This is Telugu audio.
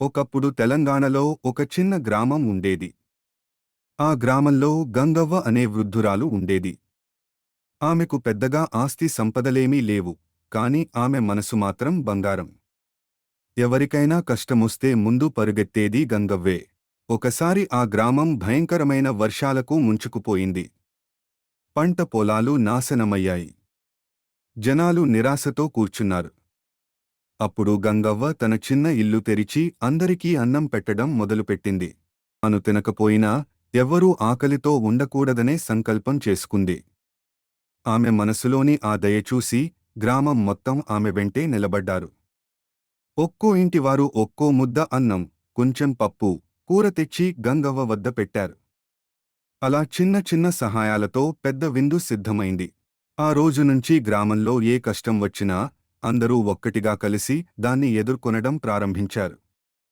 ఒకప్పుడు తెలంగాణలో ఒక చిన్న గ్రామం ఉండేది. ఆ గ్రామంలో గంగవ్వ అనే వృద్ధురాలు ఉండేది. ఆమెకు పెద్దగా ఆస్తి సంపదలేమీ లేవు, కాని ఆమె మనసు మాత్రం బంగారం. ఎవరికైనా కష్టమొస్తే ముందు పరుగెత్తేది గంగవ్వే. ఒకసారి ఆ గ్రామం భయంకరమైన వర్షాలకు ముంచుకుపోయింది. పంట పొలాలు నాశనమయ్యాయి. జనాలు నిరాశతో కూర్చున్నారు. అప్పుడు గంగవ్వ తన చిన్న ఇల్లు తెరిచి అందరికీ అన్నం పెట్టడం మొదలుపెట్టింది. తాను తినకపోయినా ఎవ్వరూ ఆకలితో ఉండకూడదనే సంకల్పం చేసుకుంది. ఆమె మనసులోని ఆ దయ చూసి గ్రామం మొత్తం ఆమె వెంటే నిలబడ్డారు. ఒక్కో ఇంటివారు ఒక్కో ముద్ద అన్నం, కొంచెం పప్పు, కూర తెచ్చి గంగవ్వ వద్ద పెట్టారు. అలా చిన్న చిన్న సహాయాలతో పెద్ద విందు సిద్ధమైంది. ఆ రోజు నుంచి గ్రామంలో ఏ కష్టం వచ్చినా అందరూ ఒక్కటిగా కలిసి దాన్ని ఎదుర్కొనడం ప్రారంభించారు.